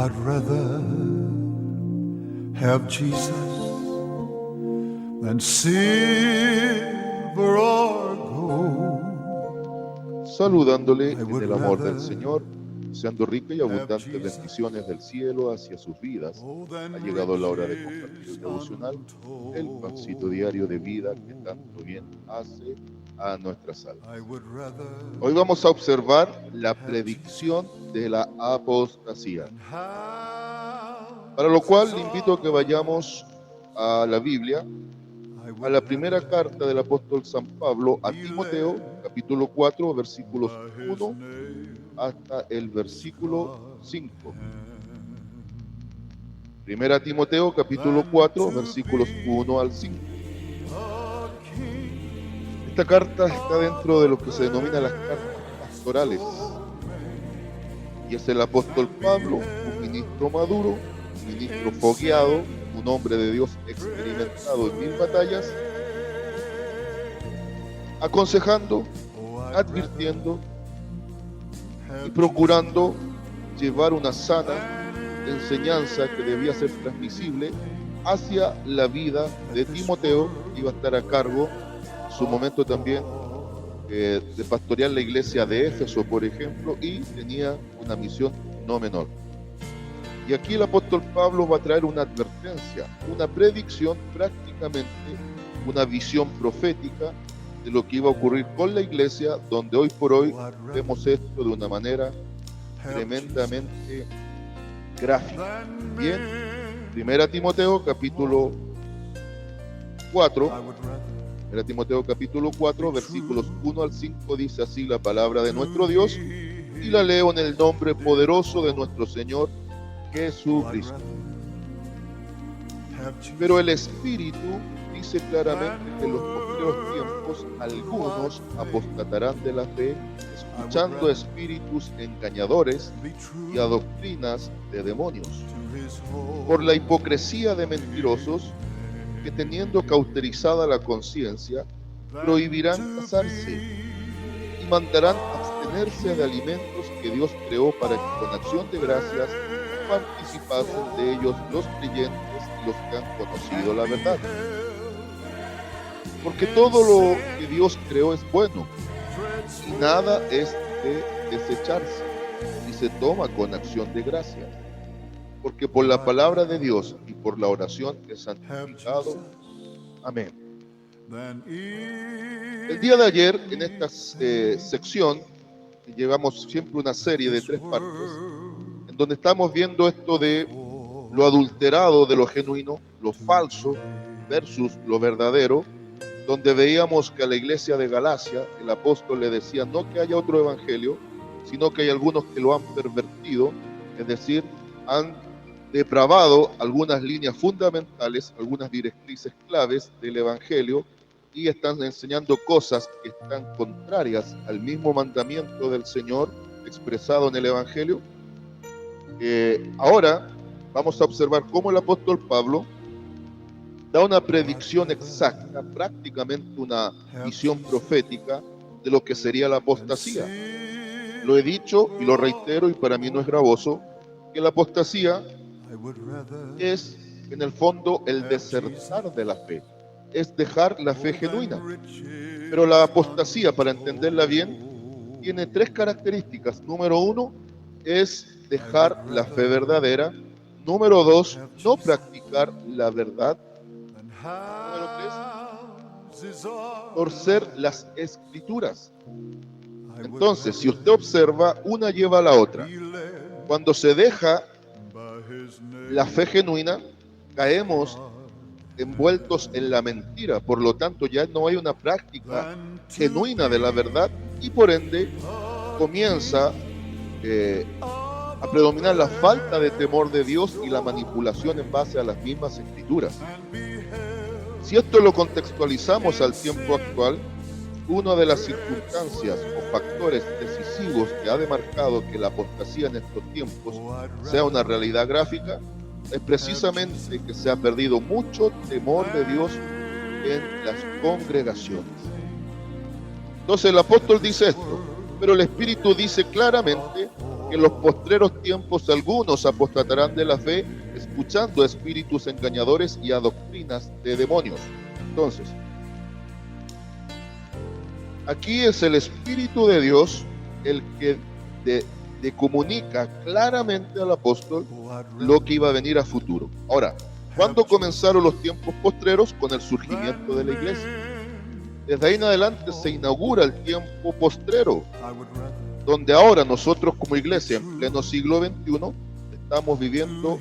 I'd rather have Jesus than silver or gold. Saludándole en el amor del Señor, deseando rica y abundantes bendiciones del cielo hacia sus vidas. Ha llegado la hora de compartir el devocional, el pancito diario de vida que tanto bien hace a nuestras almas. Hoy vamos a observar la predicción de la apostasía, para lo cual le invito a que vayamos a la Biblia, a la primera carta del apóstol San Pablo a Timoteo, capítulo 4, versículos 1 hasta el versículo 5. Primera Timoteo, capítulo 4, versículos 1 al 5. Esta carta está dentro de lo que se denomina las cartas pastorales. Y es el apóstol Pablo, un ministro maduro, un ministro fogueado, un hombre de Dios experimentado en 1000 batallas, aconsejando, advirtiendo y procurando llevar una sana enseñanza que debía ser transmisible hacia la vida de Timoteo, que iba a estar a cargo en su momento también de pastorear la iglesia de Éfeso, por ejemplo, y tenía una misión no menor. Y aquí el apóstol Pablo va a traer una advertencia, una predicción, prácticamente una visión profética de lo que iba a ocurrir con la iglesia, donde hoy por hoy vemos esto de una manera tremendamente gráfica. Bien, Primera Timoteo capítulo 4, versículos 1 al 5, dice así la palabra de nuestro Dios, y la leo en el nombre poderoso de nuestro Señor Jesucristo. Pero el Espíritu dice claramente que en los postreros tiempos algunos apostatarán de la fe, escuchando a espíritus engañadores y a doctrinas de demonios, por la hipocresía de mentirosos que, teniendo cauterizada la conciencia, prohibirán casarse y mandarán abstenerse de alimentos que Dios creó para que con acción de gracias participasen de ellos los creyentes y los que han conocido la verdad. Porque todo lo que Dios creó es bueno, y nada es de desecharse, y se toma con acción de gracias. Porque por la palabra de Dios y por la oración es santificado. Amén. El día de ayer, en esta sección, llevamos siempre una serie de 3 partes, en donde estamos viendo esto de lo adulterado de lo genuino, lo falso versus lo verdadero, donde veíamos que a la iglesia de Galacia el apóstol le decía no que haya otro evangelio, sino que hay algunos que lo han pervertido, es decir, han depravado algunas líneas fundamentales, algunas directrices claves del evangelio, y están enseñando cosas que están contrarias al mismo mandamiento del Señor expresado en el evangelio. Ahora vamos a observar cómo el apóstol Pablo da una predicción exacta, prácticamente una visión profética de lo que sería la apostasía. Lo he dicho y lo reitero, y para mí no es gravoso, que la apostasía es en el fondo el desertar de la fe, es dejar la fe genuina. Pero la apostasía, para entenderla bien, tiene 3 características. Número 1 es dejar la fe verdadera. Número 2, no practicar la verdad. Número 3, torcer las escrituras. Entonces, si usted observa, una lleva a la otra. Cuando se deja la fe genuina, caemos envueltos en la mentira. Por lo tanto, ya no hay una práctica genuina de la verdad, y por ende comienza a predominar la falta de temor de Dios y la manipulación en base a las mismas escrituras. Si esto lo contextualizamos al tiempo actual, una de las circunstancias o factores decisivos que ha demarcado que la apostasía en estos tiempos sea una realidad gráfica es precisamente que se ha perdido mucho temor de Dios en las congregaciones. Entonces el apóstol dice esto, pero el Espíritu dice claramente porque en los postreros tiempos algunos apostatarán de la fe, escuchando a espíritus engañadores y a doctrinas de demonios. Entonces, aquí es el Espíritu de Dios el que le comunica claramente al apóstol lo que iba a venir a futuro. Ahora, ¿cuándo comenzaron los tiempos postreros? Con el surgimiento de la iglesia. Desde ahí en adelante se inaugura el tiempo postrero, donde ahora nosotros como iglesia en pleno siglo XXI estamos viviendo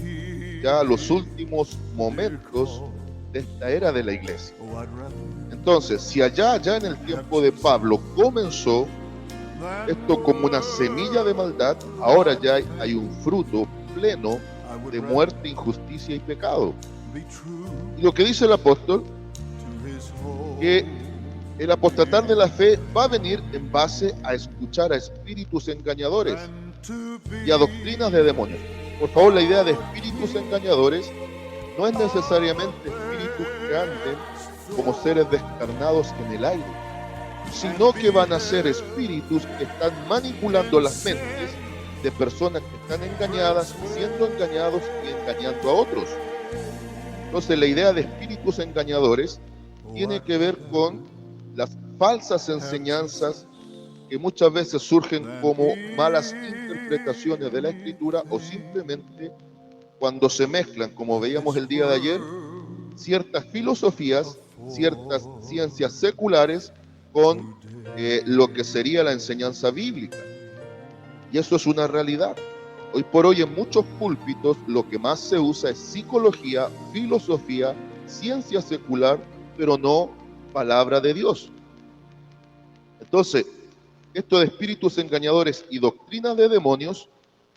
ya los últimos momentos de esta era de la iglesia. Entonces, si allá en el tiempo de Pablo comenzó esto como una semilla de maldad, ahora ya hay un fruto pleno de muerte, injusticia y pecado. Y lo que dice el apóstol, que el apostatar de la fe va a venir en base a escuchar a espíritus engañadores y a doctrinas de demonios. Por favor, la idea de espíritus engañadores no es necesariamente espíritus que anden como seres descarnados en el aire, sino que van a ser espíritus que están manipulando las mentes de personas que están engañadas, siendo engañados y engañando a otros. Entonces, la idea de espíritus engañadores tiene que ver con las falsas enseñanzas que muchas veces surgen como malas interpretaciones de la Escritura, o simplemente cuando se mezclan, como veíamos el día de ayer, ciertas filosofías, ciertas ciencias seculares con lo que sería la enseñanza bíblica. Y eso es una realidad. Hoy por hoy en muchos púlpitos lo que más se usa es psicología, filosofía, ciencia secular, pero no palabra de Dios. Entonces, esto de espíritus engañadores y doctrinas de demonios,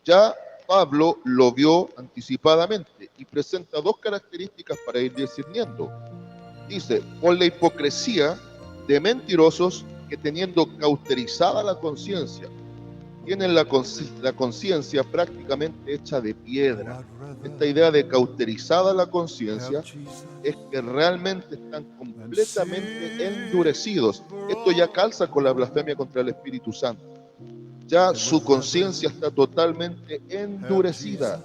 ya Pablo lo vio anticipadamente y presenta dos características para ir discerniendo. Dice, por la hipocresía de mentirosos que, teniendo cauterizada la conciencia, tienen la conciencia prácticamente hecha de piedra. Esta idea de cauterizada la conciencia es que realmente están completamente endurecidos. Esto ya calza con la blasfemia contra el Espíritu Santo. Ya su conciencia está totalmente endurecida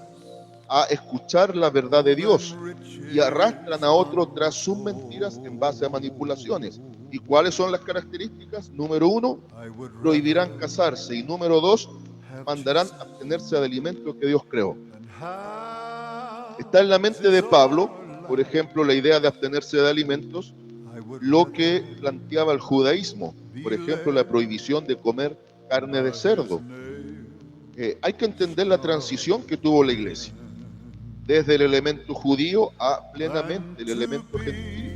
a escuchar la verdad de Dios y arrastran a otro tras sus mentiras en base a manipulaciones. ¿Y cuáles son las características? Número 1, prohibirán casarse, y número 2, mandarán abstenerse de alimentos que Dios creó. Está en la mente de Pablo, por ejemplo, la idea de abstenerse de alimentos, lo que planteaba el judaísmo, por ejemplo, la prohibición de comer carne de cerdo. Hay que entender la transición que tuvo la iglesia, desde el elemento judío a plenamente el elemento gentil.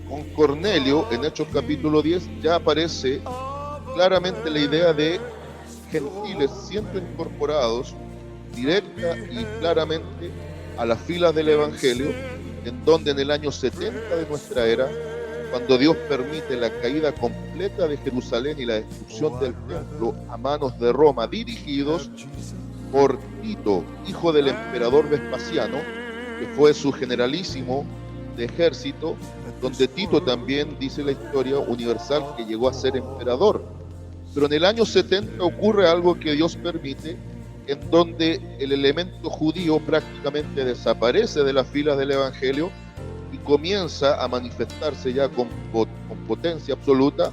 Con Cornelio, en Hechos capítulo 10, ya aparece claramente la idea de gentiles siendo incorporados directa y claramente a las filas del Evangelio, en donde en el año 70 de nuestra era, cuando Dios permite la caída completa de Jerusalén y la destrucción del templo a manos de Roma, dirigidos por Tito, hijo del emperador Vespasiano, que fue su generalísimo de ejército, donde Tito también, dice la historia universal, que llegó a ser emperador. Pero en el año 70 ocurre algo que Dios permite, en donde el elemento judío prácticamente desaparece de las filas del Evangelio y comienza a manifestarse ya con potencia absoluta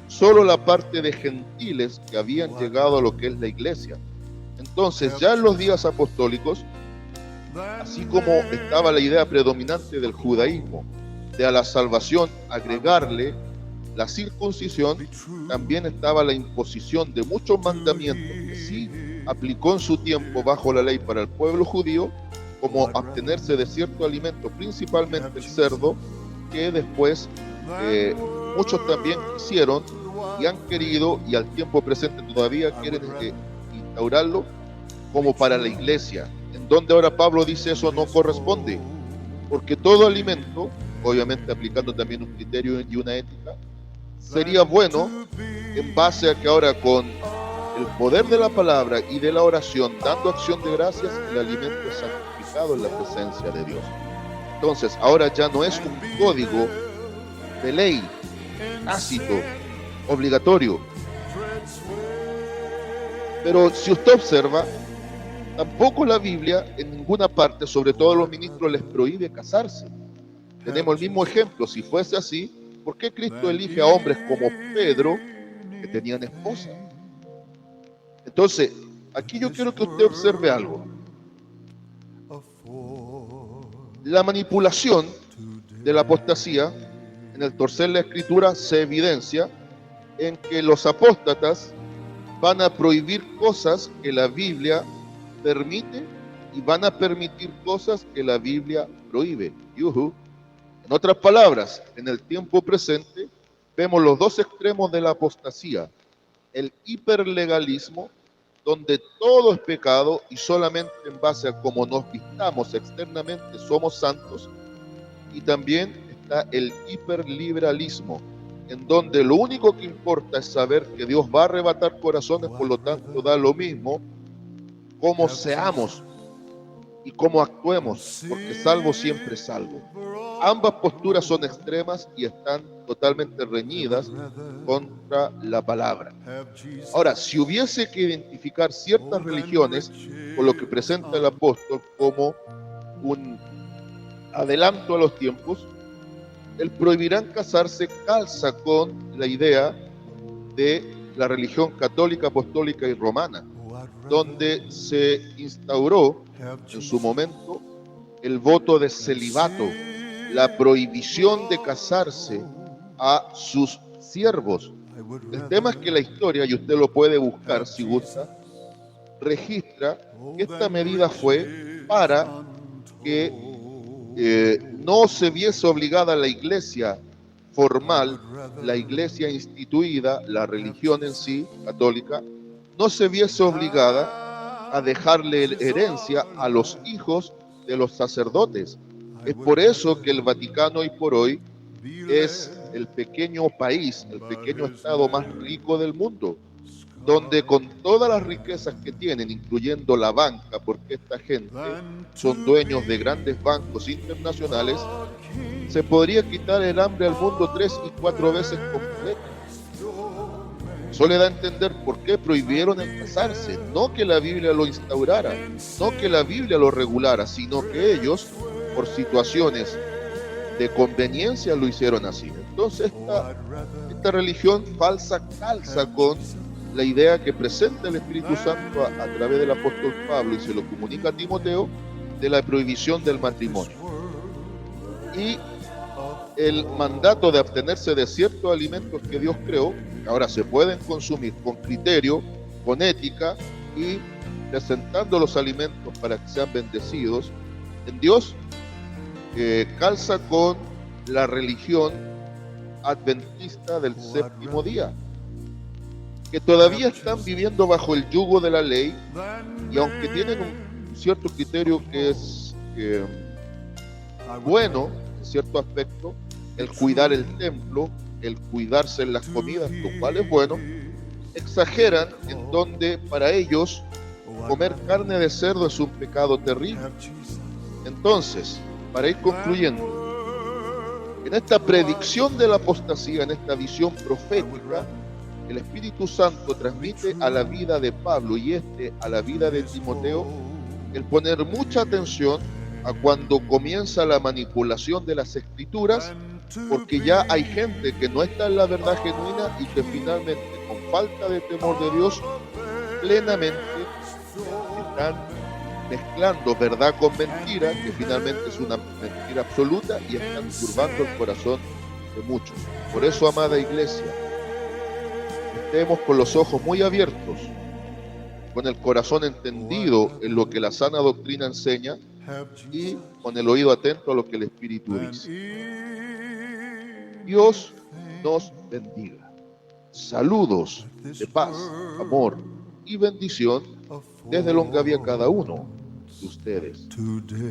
solo la parte de gentiles que habían llegado a lo que es la iglesia. Entonces, ya en los días apostólicos, así como estaba la idea predominante del judaísmo de a la salvación agregarle la circuncisión, también estaba la imposición de muchos mandamientos que sí aplicó en su tiempo bajo la ley para el pueblo judío, como abstenerse de ciertos alimentos, principalmente el cerdo, que después muchos también quisieron y han querido, y al tiempo presente todavía quieren instaurarlo como para la iglesia, en donde ahora Pablo dice eso no corresponde, porque todo alimento, obviamente aplicando también un criterio y una ética, sería bueno en base a que ahora con el poder de la palabra y de la oración, dando acción de gracias, el alimento es santificado en la presencia de Dios. Entonces, ahora ya no es un código de ley tácito, obligatorio, Pero si usted observa, tampoco la Biblia en ninguna parte, sobre todo a los ministros, les prohíbe casarse. Tenemos el mismo ejemplo. Si fuese así, ¿por qué Cristo elige a hombres como Pedro que tenían esposa? Entonces, aquí yo quiero que usted observe algo. La manipulación de la apostasía en el torcer la escritura se evidencia en que los apóstatas van a prohibir cosas que la Biblia permite y van a permitir cosas que la Biblia prohíbe. Yuhu. En otras palabras, en el tiempo presente vemos los dos extremos de la apostasía. El hiperlegalismo, donde todo es pecado y solamente en base a cómo nos vistamos externamente somos santos. Y también está el hiperliberalismo, en donde lo único que importa es saber que Dios va a arrebatar corazones, por lo tanto da lo mismo cómo seamos y cómo actuemos, porque salvo siempre salvo. Ambas posturas son extremas y están totalmente reñidas contra la palabra. Ahora, si hubiese que identificar ciertas religiones con lo que presenta el apóstol como un adelanto a los tiempos, el prohibirán casarse calza con la idea de la religión católica, apostólica y romana, donde se instauró en su momento el voto de celibato, la prohibición de casarse a sus siervos. El tema es que la historia, y usted lo puede buscar si gusta, registra que esta medida fue para que no se viese obligada la iglesia formal, la iglesia instituida, la religión en sí, católica, no se viese obligada a dejarle herencia a los hijos de los sacerdotes. Es por eso que el Vaticano hoy por hoy es el pequeño país, el pequeño estado más rico del mundo, donde con todas las riquezas que tienen, incluyendo la banca, porque esta gente son dueños de grandes bancos internacionales, se podría quitar el hambre al mundo 3 y 4 veces completo. Eso le da a entender por qué prohibieron el casarse, no que la Biblia lo instaurara, no que la Biblia lo regulara, sino que ellos, por situaciones de conveniencia, lo hicieron así. Entonces esta religión falsa calza con la idea que presenta el Espíritu Santo a través del apóstol Pablo y se lo comunica a Timoteo de la prohibición del matrimonio. Y el mandato de abstenerse de ciertos alimentos que Dios creó, que ahora se pueden consumir con criterio, con ética y presentando los alimentos para que sean bendecidos en Dios, calza con la religión adventista del séptimo día, que todavía están viviendo bajo el yugo de la ley y aunque tienen un cierto criterio que es bueno en cierto aspecto, el cuidar el templo, el cuidarse en las comidas, lo cual es bueno, exageran en donde para ellos comer carne de cerdo es un pecado terrible. Entonces, para ir concluyendo, en esta predicción de la apostasía, en esta visión profética, el Espíritu Santo transmite a la vida de Pablo y a la vida de Timoteo el poner mucha atención a cuando comienza la manipulación de las escrituras, porque ya hay gente que no está en la verdad genuina y que finalmente, con falta de temor de Dios, plenamente están mezclando verdad con mentira, que finalmente es una mentira absoluta, y están turbando el corazón de muchos. Por eso, amada iglesia, estemos con los ojos muy abiertos, con el corazón entendido en lo que la sana doctrina enseña y con el oído atento a lo que el Espíritu dice. Dios nos bendiga. Saludos de paz, amor y bendición desde Longaví a cada uno de ustedes. Today.